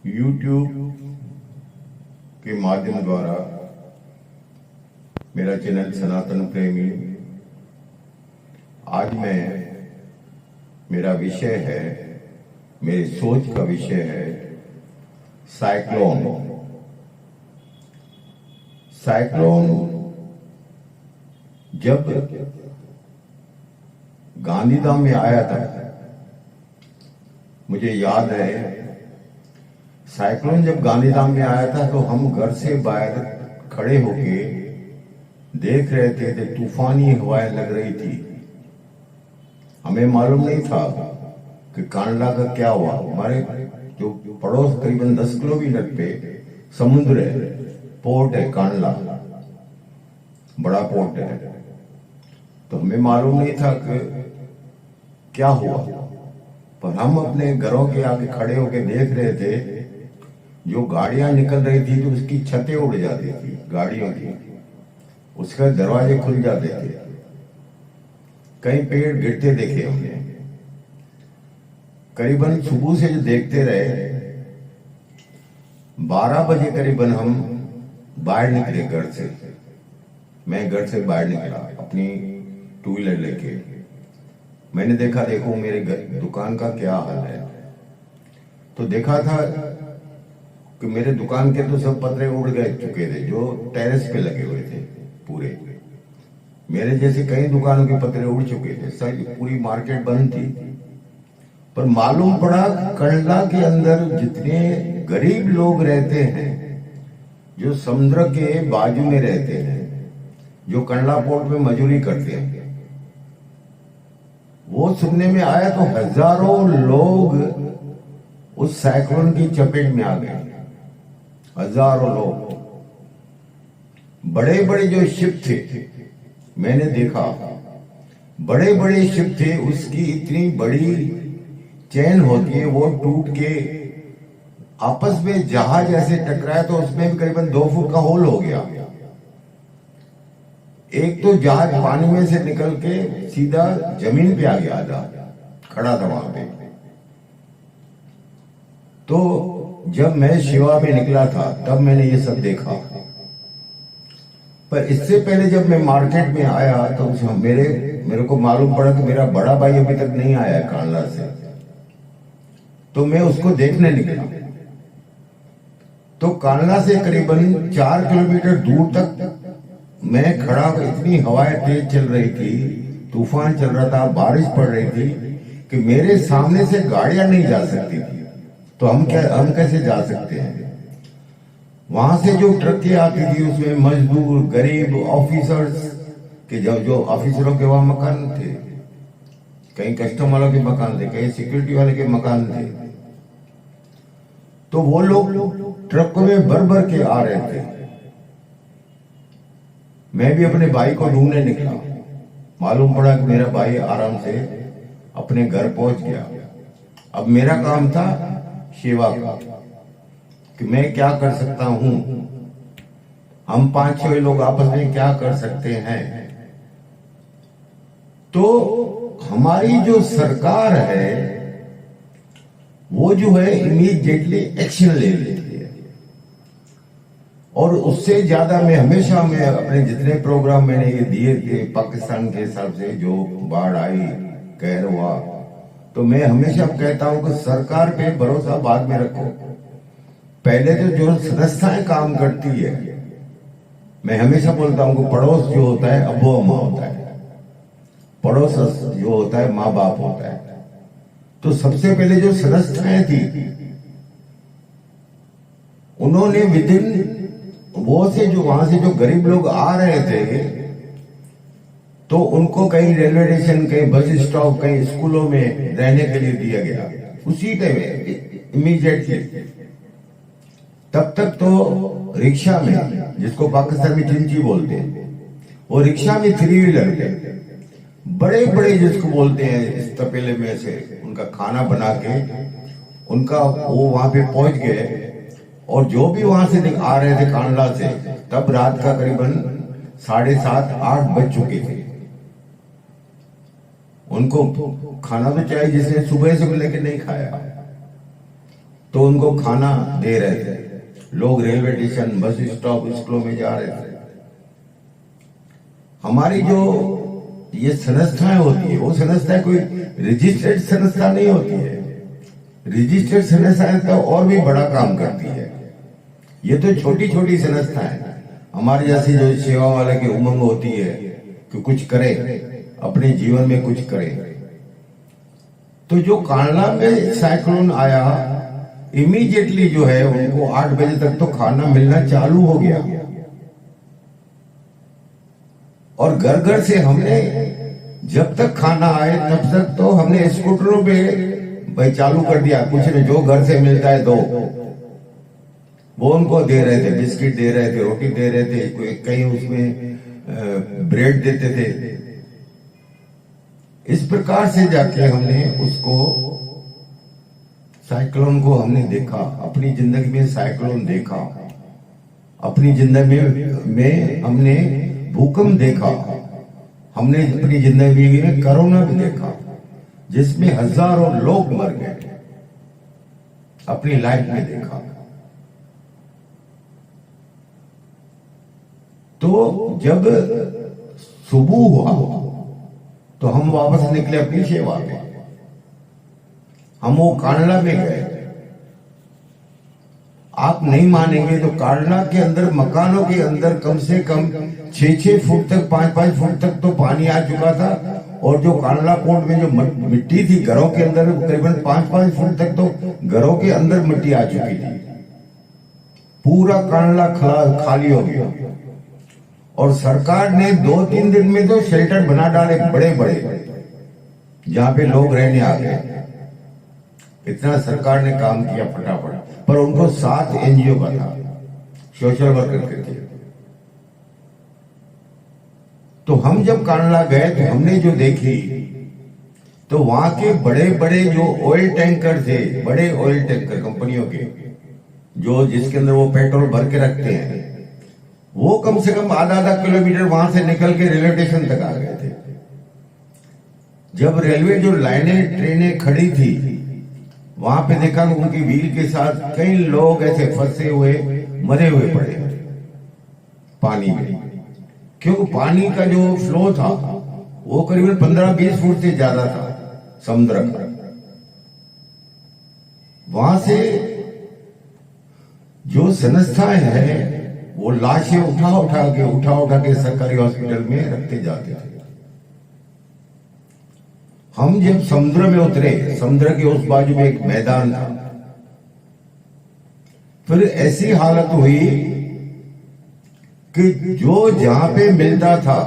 YouTube के माध्यम द्वारा मेरा चैनल सनातन प्रेमी, आज मेरा विषय है, मेरी सोच का विषय है साइक्लोन। साइक्लोन जब गांधीधाम में आया था, मुझे याद है, साइक्लोन जब गांधीधाम में आया था तो हम घर से बाहर खड़े होके देख रहे थे, तूफानी हवाएं लग रही थी। हमें मालूम नहीं था कि कांडला का क्या हुआ। हमारे जो पड़ोस करीबन 10 किलोमीटर पे समुद्र है, पोर्ट है, कांडला बड़ा पोर्ट है। तो हमें मालूम नहीं था कि क्या हुआ, पर हम अपने घरों के आगे खड़े होकर देख रहे थे। जो गाड़ियां निकल रही थी तो उसकी छतें उड़ जाती थी गाड़ियों की, उसके दरवाजे खुल जाते थे, कई पेड़ गिरते देखे हमने। करीबन सुबह से जो देखते रहे, 12 बजे करीबन हम बाहर निकले घर से। मैं घर से बाहर निकला अपनी 2 व्हीलर लेके। मैंने देखा, देखो मेरे दुकान का क्या हाल है। तो देखा था कि मेरे दुकान के तो सब पतरे उड़ गए चुके थे, जो टेरेस पे लगे हुए थे पूरे। मेरे जैसे कई दुकानों के पतरे उड़ चुके थे, सारी पूरी मार्केट बंद थी। पर मालूम पड़ा कंडला के अंदर जितने गरीब लोग रहते हैं, जो समुद्र के बाजू में रहते हैं, जो कंडला पोर्ट में मजदूरी करते हैं, वो सुनने में आया तो हजारों लोग उस साइक्लोन की चपेट में आ गए। हजारों लोग, बड़े बड़े जो शिप थे, मैंने देखा बड़े बड़े शिप थे, उसकी इतनी बड़ी चेन होती है, वो टूट के आपस में जहाज ऐसे टकराया तो उसमें भी करीबन 2 फुट का होल हो गया। एक तो जहाज पानी में से निकल के सीधा जमीन पे आ गया था, खड़ा था वहां पे। तो जब मैं शिवा में निकला था तब मैंने ये सब देखा। पर इससे पहले जब मैं मार्केट में आया तो मेरे को मालूम पड़ा कि मेरा बड़ा भाई अभी तक नहीं आया कांडला से। तो मैं उसको देखने निकला। तो कांडला से करीबन 4 किलोमीटर दूर तक मैं खड़ा, इतनी हवाएं तेज चल रही थी, तूफान चल रहा था, बारिश पड़ रही थी कि मेरे सामने से गाड़ियां नहीं जा सकती थी। तो हम कैसे जा सकते हैं? वहां से जो ट्रकें आती थी उसमें मजदूर, गरीब, ऑफिसर्स के जो ऑफिसरों के वहां मकान थे, कहीं कस्टम वालों के मकान थे, कहीं सिक्योरिटी वाले के मकान थे। तो वो लोग ट्रकों में भर भर के आ रहे थे। मैं भी अपने भाई को ढूंढने निकला। मालूम पड़ा कि मेरा भाई आराम से अपने घर पहुंच गया। अब मेरा काम था सेवा का, कि मैं क्या कर सकता हूं, हम 5-6 लोग आपस में क्या कर सकते हैं। तो हमारी जो सरकार है वो जो है इमीडिएटली एक्शन ले लेती है। और उससे ज्यादा मैं अपने जितने प्रोग्राम मैंने ये दिए थे पाकिस्तान के हिसाब से, जो बाढ़ आई, कहर हुआ, तो मैं हमेशा कहता हूं कि सरकार पे भरोसा बाद में रखो, पहले तो जो संस्थाएं काम करती है। मैं हमेशा बोलता हूं कि पड़ोस जो होता है अब्बो अम्मा होता है, पड़ोस जो होता है माँ बाप होता है। तो सबसे पहले जो संस्थाएं थी, उन्होंने विदिन वो से जो वहां से जो गरीब लोग आ रहे थे, तो उनको कहीं रेलवे स्टेशन, कहीं बस स्टॉप, कहीं स्कूलों में रहने के लिए दिया गया उसी टाइम इमीडिएटली। तब तक तो रिक्शा में, जिसको पाकिस्तान में चिंची बोलते हैं, वो रिक्शा में 3 व्हीलर थे, बड़े बड़े जिसको बोलते हैं, इस तपेले में से उनका खाना बना के उनका वो वहां पे पहुंच गए। और जो भी वहां से आ रहे थे कांडला से, तब रात का करीबन 7:30-8 बज चुके थे। उनको खाना तो चाहिए, जिसने सुबह से लेकर नहीं खाया। तो उनको खाना दे रहे थे। लोग रेलवे स्टेशन, बस स्टॉप, स्कूलों में जा रहे थे। हमारी जो ये संस्थाएं होती है, वो संस्थाएं कोई रजिस्टर्ड संस्था नहीं होती है। रजिस्टर्ड संस्थाएं तो और भी बड़ा काम करती है। ये तो छोटी छोटी संस्थाएं, हमारे जैसी जो सेवा वाले की उमंग होती है कि कुछ करे, अपने जीवन में कुछ करे। तो जो कांडला में साइक्लोन आया, इमीडिएटली जो है उनको 8 बजे तक तो खाना मिलना चालू हो गया। और घर घर से हमने जब तक खाना आए तब तक तो हमने स्कूटरों पे भाई चालू कर दिया, कुछ न जो घर से मिलता है दो, वो उनको दे रहे थे। बिस्किट दे रहे थे, रोटी दे रहे थे, कहीं उसमें ब्रेड देते थे। इस प्रकार से जाके हमने उसको साइक्लोन को हमने देखा। अपनी जिंदगी में साइक्लोन देखा, अपनी जिंदगी में हमने भूकंप देखा, हमने अपनी जिंदगी में कोरोना भी देखा, जिसमें हजारों लोग मर गए। अपनी लाइफ में देखा। तो जब सुबह हुआ तो हम वापस निकले अपनी सेवा में। हम वो कांडला में गए। आप नहीं मानेंगे तो कांडला के अंदर, मकानों के अंदर कम से कम 6-6 फुट तक, 5-5 फुट तक तो पानी आ चुका था। और जो कांडला पोर्ट में जो मिट्टी थी घरों के अंदर, करीबन 5-5 फुट तक तो घरों के अंदर मिट्टी आ चुकी थी। पूरा कांडला खाली हो गया। और सरकार ने 2-3 दिन में तो शेल्टर बना डाले बड़े बड़े, जहां पे लोग रहने आ गए। इतना सरकार ने काम किया फटाफट। पर उनको साथ एनजीओ का था, सोशल वर्कर के थे। तो हम जब कांडला गए तो हमने जो देखी, तो वहां के बड़े बड़े जो ऑयल टैंकर थे, बड़े ऑयल टैंकर कंपनियों के, जो जिसके अंदर वो पेट्रोल भर के रखते हैं, वो कम से कम आधा किलोमीटर वहां से निकल के रेलवे स्टेशन तक आ गए थे। जब रेलवे जो लाइनें, ट्रेनें खड़ी थी, वहां पे देखा कि उनकी व्हील के साथ कई लोग ऐसे फंसे हुए, मरे हुए पड़े पानी में। क्योंकि पानी का जो फ्लो था वो करीबन 15-20 फुट से ज्यादा था समुद्र का। वहां से जो संस्थाएं हैं वो लाशें उठा के सरकारी हॉस्पिटल में रखते जाते थे। हम जब समुद्र में उतरे, समुद्र के उस बाजू में एक मैदान था। फिर ऐसी हालत हुई कि जो जहां पे मिलता था,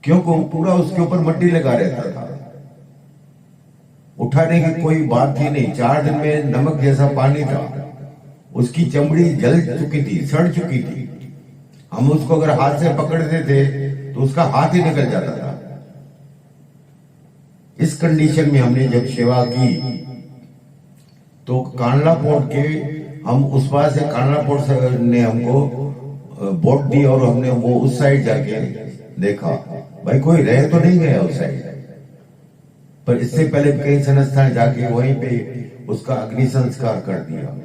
क्योंकि पूरा उसके ऊपर मट्टी लगा रहता था, उठाने की कोई बात ही नहीं। 4 दिन में नमक जैसा पानी था, उसकी चमड़ी जल चुकी थी, सड़ चुकी थी। हम उसको अगर हाथ से पकड़ते थे तो उसका हाथ ही निकल जाता था। इस कंडीशन में हमने जब सेवा की तो कांडला पोर्ट के, हम उस पार से कांडला पोर्ट ने हमको बोट दी और हमने वो उस साइड जाके देखा। भाई कोई रह तो नहीं गया उस साइड, पर इससे पहले कई संस्थाएं जाके वहीं पे उसका अग्नि संस्कार कर दिया।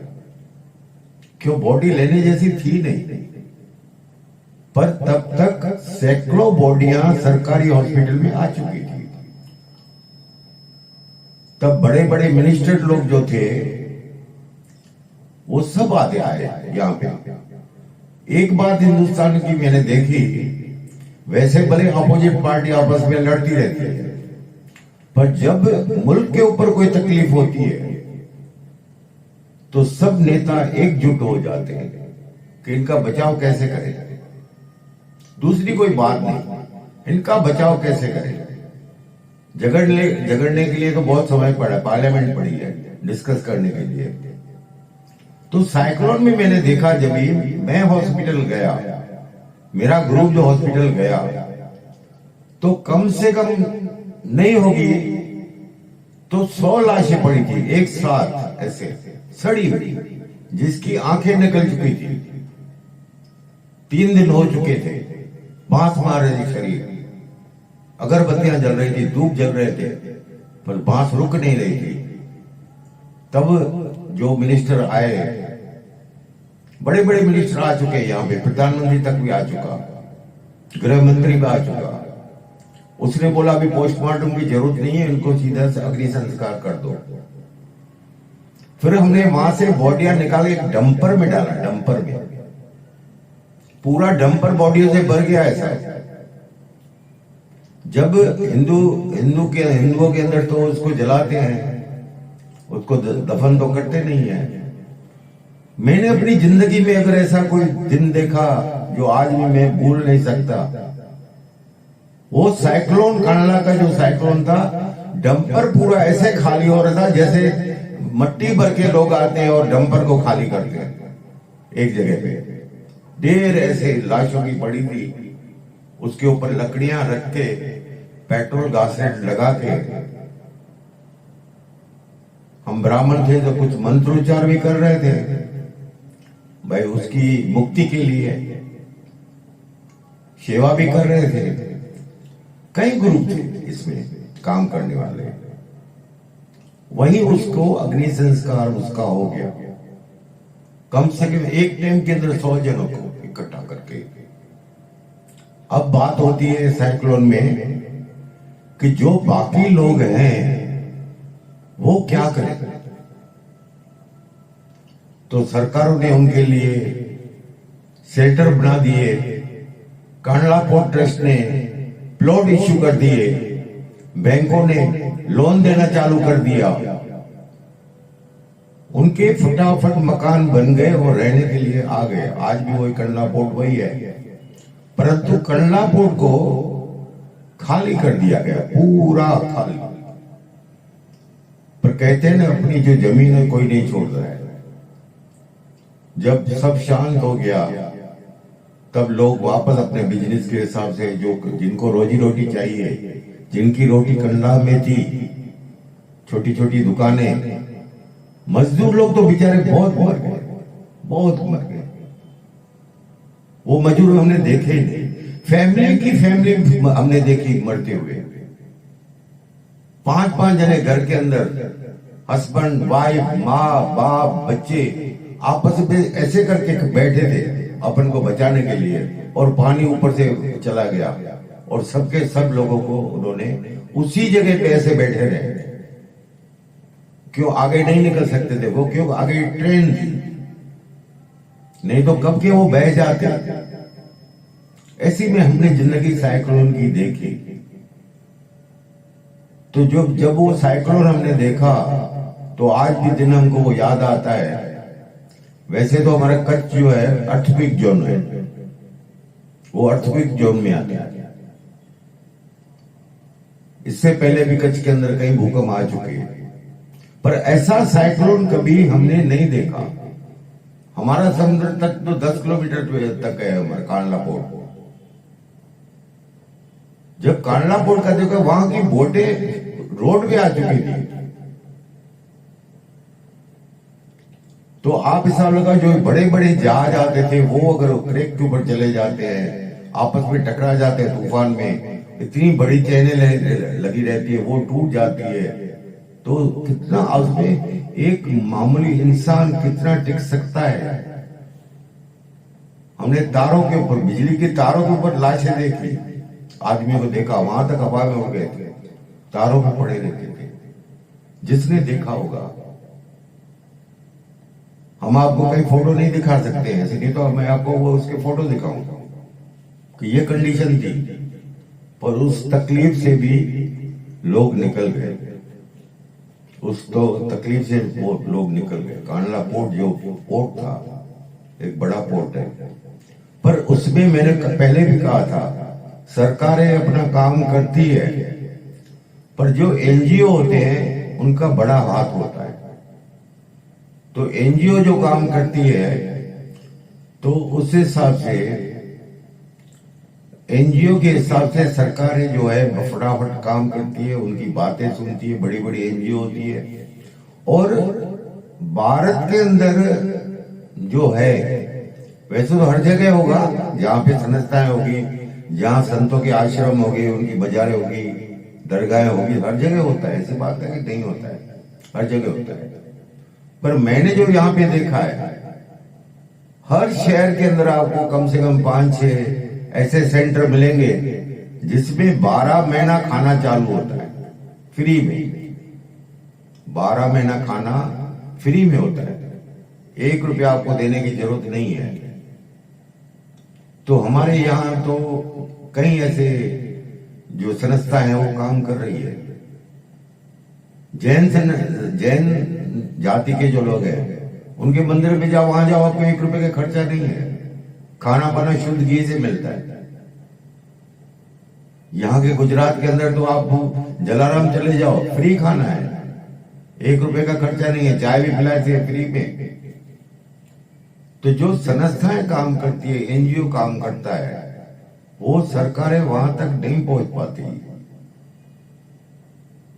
क्यों, बॉडी लेने जैसी थी नहीं। पर तब तक सैकड़ों बॉडियां सरकारी हॉस्पिटल में आ चुकी थी। तब बड़े बड़े मिनिस्टर लोग जो थे वो सब आते आए यहां पे। एक बात हिंदुस्तान की मैंने देखी, वैसे भले अपोजिट पार्टी आपस में लड़ती रहती है, पर जब मुल्क के ऊपर कोई तकलीफ होती है तो सब नेता एकजुट हो जाते हैं कि इनका बचाव कैसे करें। दूसरी कोई बात नहीं, इनका बचाव कैसे करें। झगड़ने के लिए तो बहुत समय पड़ा, पार्लियामेंट पड़ी है डिस्कस करने के लिए। तो साइक्लोन में मैंने देखा, जब मैं हॉस्पिटल गया, मेरा ग्रुप जो हॉस्पिटल गया, तो कम से कम नहीं होगी तो 100 लाशें पड़ी थी एक साथ, ऐसे सड़ी हुई, जिसकी आंखें निकल चुकी थी। 3 दिन हो चुके थे, बांस मार रहे थे शरीर, अगरबत्तियां जल रही थी, धूप जल रहे थे, पर बांस रुक नहीं रही थी। तब जो मिनिस्टर आए, बड़े बड़े मिनिस्टर आ चुके हैं यहाँ पे, प्रधानमंत्री तक भी आ चुका, गृह मंत्री भी आ चुका। उसने बोला अभी पोस्टमार्टम की जरूरत नहीं है, इनको सीधा से अग्नि संस्कार कर दो। फिर हमने वहां से बॉडियां निकाल के डंपर में डाला, डंपर में पूरा डंपर बॉडियों से भर गया है साहब। जब हिंदुओं के अंदर तो उसको जलाते हैं, उसको दफन तो करते नहीं है। मैंने अपनी जिंदगी में अगर ऐसा कोई दिन देखा जो आज भी मैं भूल नहीं सकता, वो साइक्लोन, कांडला का जो साइक्लोन था, डंपर पूरा ऐसे खाली हो रहा था जैसे मट्टी भर के लोग आते हैं और डंपर को खाली करते हैं। एक जगह पे ढेर ऐसे लाशों की पड़ी थी, उसके ऊपर लकड़ियां रख के, पेट्रोल गासरेट लगा के, हम ब्राह्मण थे तो कुछ मंत्रोच्चार भी कर रहे थे भाई, उसकी मुक्ति के लिए सेवा भी कर रहे थे। कई ग्रुप थे इसमें काम करने वाले। वही उसको अग्नि संस्कार उसका हो गया, कम से कम एक टाइम के अंदर 100 जनों को इकट्ठा करके। अब बात होती है साइक्लोन में कि जो बाकी लोग हैं वो क्या करें। तो सरकारों ने उनके लिए शेल्टर बना दिए, कांडला पोर्ट ट्रस्ट ने प्लॉट इश्यू कर दिए, बैंकों ने लोन देना चालू कर दिया, उनके फटाफट मकान बन गए और रहने के लिए आ गए। आज भी वही कांडला पोर्ट वही है, परंतु कांडला पोर्ट को खाली कर दिया गया, पूरा खाली। पर कहते हैं ना, अपनी जो जमीन है कोई नहीं छोड़ रहा है। जब सब शांत हो गया तब लोग वापस अपने बिजनेस के हिसाब से, जो जिनको रोजी रोटी चाहिए, जिनकी रोटी कांडला में थी, छोटी छोटी दुकानें, मजदूर लोग तो बेचारे बहुत मर गए, बहुत मर गए। वो मजदूर हमने देखे ही नहीं। फैमिली हमने देखी मरते हुए, 5-5 जने घर के अंदर, हस्बैंड वाइफ, माँ बाप बच्चे आपस में ऐसे करके बैठे थे अपन को बचाने के लिए, और पानी ऊपर से चला गया और सबके सब लोगों को उन्होंने उसी जगह पे ऐसे बैठे रहे। क्यों आगे नहीं निकल सकते थे वो? क्यों? आगे ट्रेन थी, नहीं तो कब के वो बह जाते। ऐसी में हमने जिंदगी साइक्लोन की देखी। तो जब वो साइक्लोन हमने देखा तो आज भी दिन हमको वो याद आता है। वैसे तो हमारा कच्छ जो है अर्थक्वेक जोन है, वो अर्थक्वेक जोन में आता है। इससे पहले भी कच्छ के अंदर कई भूकंप आ चुके हैं, पर ऐसा साइक्लोन कभी हमने नहीं देखा। हमारा समुद्र तक तो 10 किलोमीटर तक है हमारा कांडला पोर्ट। जब कांडला पोर्ट का देखा, वहां की बोटें रोड पे आ चुकी थी। तो आप हिसाब लगा, जो बड़े बड़े जहाज आते थे वो अगर क्रेक के ऊपर चले जाते हैं, आपस में टकरा जाते हैं तूफान में, इतनी बड़ी चैनें लगी रहती है, वो टूट जाती है। तो कितना उसमें एक मामूली इंसान कितना टिक सकता है। हमने तारों के ऊपर, बिजली के तारों के ऊपर लाशें देखी, आदमियों को देखा, वहां तक हवा में उड़ गए थे, तारों पर पड़े रहते थे। जिसने देखा होगा, हम आपको कहीं फोटो नहीं दिखा सकते हैं, ऐसे नहीं तो मैं आपको वो उसके फोटो दिखाऊंगा कि ये कंडीशन थी। पर उस तकलीफ से भी लोग निकल गए, उस तो तकलीफ से वो लोग निकल गए। कांडला पोर्ट जो पोर्ट था, एक बड़ा पोर्ट है, पर उसमें मैंने पहले भी कहा था, सरकारें अपना काम करती है, पर जो एनजीओ होते हैं उनका बड़ा हाथ होता है। तो एनजीओ जो काम करती है, तो उस हिसाब से एनजीओ के हिसाब से सरकारें जो है फटाफट काम करती है, उनकी बातें सुनती है, बड़ी बड़ी एनजीओ होती है। और भारत के अंदर जो है, वैसे तो हर जगह होगा, जहां पे संस्थाएं होगी, जहां संतों के आश्रम होंगे, उनकी बाजारें होगी, दरगाहें होगी, हर जगह होता है। ऐसी बात है कि नहीं होता है, हर जगह होता है। पर मैंने जो यहाँ पे देखा है, हर शहर के अंदर आपको कम से कम 5-6 ऐसे सेंटर मिलेंगे जिसमें 12 महीना खाना चालू होता है, फ्री में। 12 महीना खाना फ्री में होता है, 1 रुपया आपको देने की जरूरत नहीं है। तो हमारे यहाँ तो कई ऐसे जो संस्था है वो काम कर रही है। जैन जाति के जो लोग हैं उनके मंदिर में जाओ, वहां जाओ, आपको 1 रुपए का खर्चा नहीं है, खाना पाना शुद्ध घी से मिलता है। यहाँ के गुजरात के अंदर तो आप जलाराम चले जाओ, फ्री खाना है, 1 रुपए का खर्चा नहीं है, चाय भी पिलाते हैं फ्री में। तो जो संस्थाएं काम करती है, एनजीओ काम करता है, वो सरकारें वहां तक नहीं पहुंच पाती।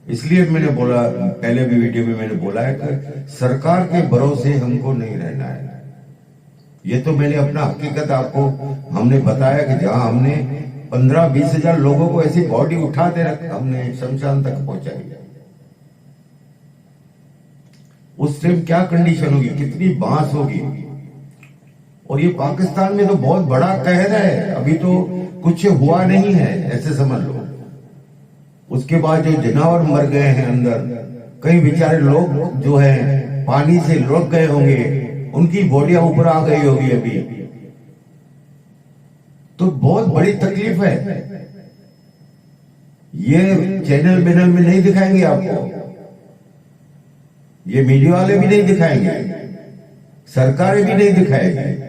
इसलिए मैंने बोला, पहले भी वीडियो में मैंने बोला है कि सरकार के भरोसे हमको नहीं रहना है। ये तो मैंने अपना हकीकत आपको हमने बताया कि जहां हमने 15-20 हजार लोगों को ऐसी बॉडी उठाते रख हमने शमशान तक पहुंचाई। उस टाइम क्या कंडीशन होगी, कितनी बांस होगी। और ये पाकिस्तान में तो बहुत बड़ा कहर है, अभी तो कुछ हुआ नहीं है, ऐसे समझ लो। उसके बाद जो जानवर मर गए हैं अंदर, कई बेचारे लोग जो हैं पानी से लुढ़क गए होंगे, उनकी बॉडियां ऊपर आ गई होगी अभी। तो बहुत बड़ी तकलीफ है। ये चैनल में नहीं दिखाएंगे आपको, ये मीडिया वाले भी नहीं दिखाएंगे, सरकारें भी नहीं दिखाएंगी,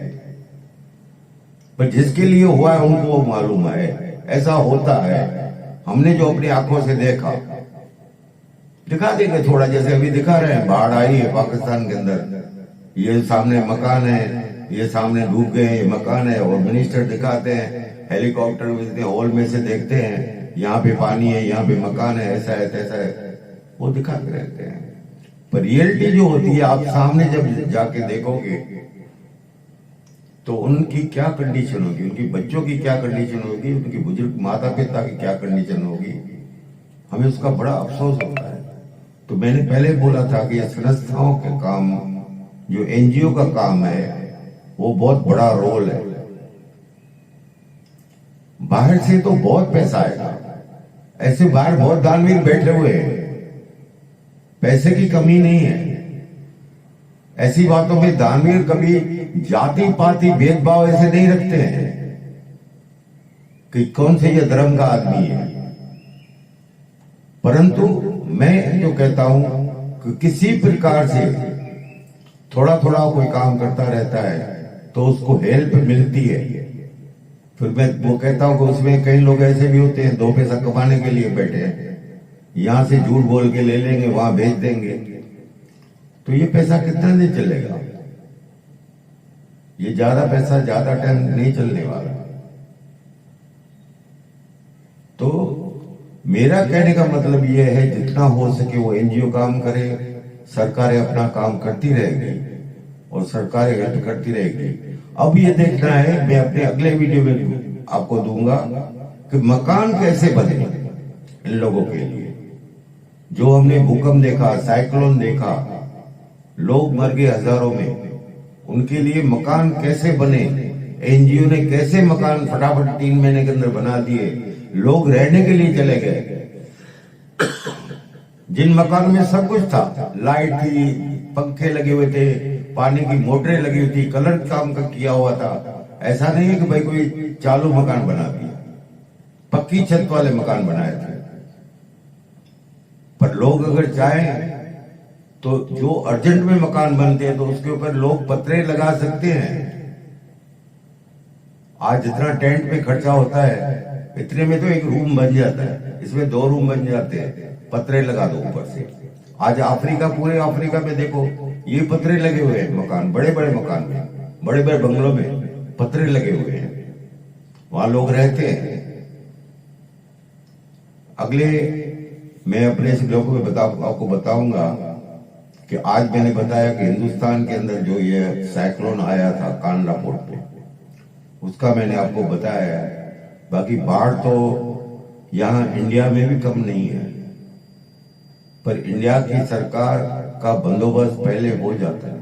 पर जिसके लिए हुआ है उनको मालूम है ऐसा होता है। हमने जो अपनी आंखों से देखा, दिखा देंगे थोड़ा, जैसे अभी दिखा रहे हैं, बाढ़ आई है पाकिस्तान के अंदर, ये सामने मकान है, ये सामने डूब गए हैं, ये मकान है, और मिनिस्टर दिखाते हैं हेलीकॉप्टर में, हॉल में से देखते हैं, यहाँ पे पानी है, यहाँ पे मकान है, ऐसा है तैसा है, वो दिखाते रहते हैं। पर रियलिटी जो होती है, आप सामने जब जाके देखोगे तो उनकी क्या कंडीशन होगी, उनकी बच्चों की क्या कंडीशन होगी, उनकी बुजुर्ग माता पिता की क्या कंडीशन होगी, हमें उसका बड़ा अफसोस होता है। तो मैंने पहले बोला था कि संस्थाओं के काम, जो एनजीओ का काम है, वो बहुत बड़ा रोल है। बाहर से तो बहुत पैसा आएगा, ऐसे बाहर बहुत दानवीर बैठे हुए हैं, पैसे की कमी नहीं है। ऐसी बातों में दानवीर कभी जाति पाति भेदभाव ऐसे नहीं रखते हैं कि कौन से ये धर्म का आदमी है। परंतु मैं जो कहता हूं कि किसी प्रकार से थोड़ा थोड़ा कोई काम करता रहता है तो उसको हेल्प मिलती है। फिर मैं वो कहता हूं कि उसमें कई लोग ऐसे भी होते हैं, 2 पैसा कमाने के लिए बैठे हैं, यहां से झूठ बोल के ले लेंगे, वहां भेज देंगे, तो ये पैसा कितना दिन चलेगा, ये ज्यादा पैसा ज्यादा टाइम नहीं चलने वाला। तो मेरा कहने का मतलब ये है, जितना हो सके वो एनजीओ काम करे, सरकारें अपना काम करती रहेगी और सरकारें हेल्प करती रहेगी। अब ये देखना है, मैं अपने अगले वीडियो में आपको दूंगा कि मकान कैसे बने इन लोगों के लिए। जो हमने भूकंप देखा, साइक्लोन देखा, लोग मर गए हजारों में, उनके लिए मकान कैसे बने, एनजीओ ने कैसे मकान फटाफट 3 महीने के अंदर बना दिए, लोग रहने के लिए चले गए। जिन मकान में सब कुछ था, लाइट थी, पंखे लगे हुए थे, पानी की मोटरें लगी हुई थी, कलर काम का किया हुआ था, ऐसा नहीं है कि भाई कोई चालू मकान बना दिया, पक्की छत वाले मकान बनाए थे। पर लोग अगर चाहें तो जो अर्जेंट में मकान बनते हैं तो उसके ऊपर लोग पत्रे लगा सकते हैं। आज जितना टेंट पे खर्चा होता है, इतने में तो एक रूम बन जाता है, इसमें 2 रूम बन जाते हैं, पत्रे लगा दो ऊपर से। आज अफ्रीका, पूरे अफ्रीका में देखो ये पत्रे लगे हुए हैं, मकान, बड़े बड़े मकान में, बड़े बड़े बंगलों में पत्रे लगे हुए हैं, वहां लोग रहते हैं। अगले मैं अपने इस ब्लॉग में आपको बताऊंगा कि आज मैंने बताया कि हिंदुस्तान के अंदर जो ये साइक्लोन आया था कांडला पोर्ट पे, उसका मैंने आपको बताया है। बाकी बाढ़ तो यहाँ इंडिया में भी कम नहीं है, पर इंडिया की सरकार का बंदोबस्त पहले हो जाता है।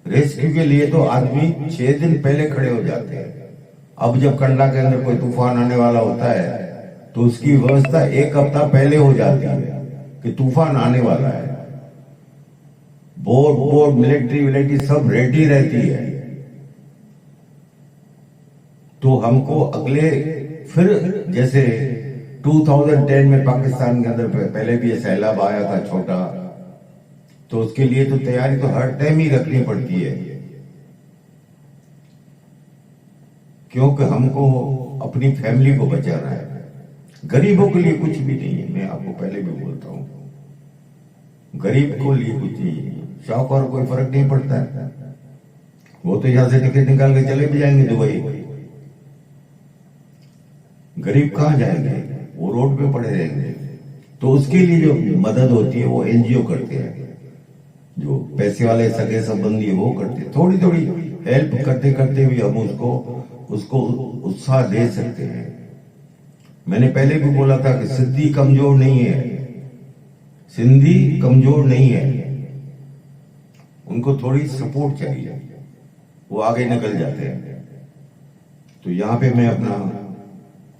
रेस्क्यू के लिए तो आदमी 6 दिन पहले खड़े हो जाते हैं। अब जब कंडला के अंदर कोई तूफान आने वाला होता है तो उसकी व्यवस्था 1 हफ्ता पहले हो जाती है कि तूफान आने वाला है। बोट मिलिट्री सब रेडी रहती है। तो हमको अगले फिर जैसे 2010 में पाकिस्तान के अंदर पहले भी सैलाब आया था छोटा, तो उसके लिए तो तैयारी तो हर टाइम ही रखनी पड़ती है, क्योंकि हमको अपनी फैमिली को बचाना है। गरीबों के लिए कुछ भी नहीं है, मैं आपको पहले भी बोलता हूं, गरीब को लिए कुछ नहीं है। शाहूकार कोई फर्क नहीं पड़ता है, वो तो यहां से टिकट निकाल के चले भी जाएंगे दुबई। गरीब कहां जाएंगे, वो रोड पे पड़े रहेंगे। तो उसके लिए जो मदद होती है वो एनजीओ करते हैं, जो पैसे वाले सगे संबंधी वो करते हैं। थोड़ी थोड़ी हेल्प करते करते भी हम उसको उत्साह दे सकते हैं। मैंने पहले भी बोला था कि सिंधी कमजोर नहीं है, सिंधी कमजोर नहीं है, उनको थोड़ी सपोर्ट चाहिए, वो आगे निकल जाते हैं। तो यहां पे मैं अपना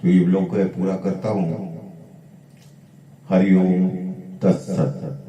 जो ये ब्लॉग है पूरा करता हूं। हरिओम तत्सत।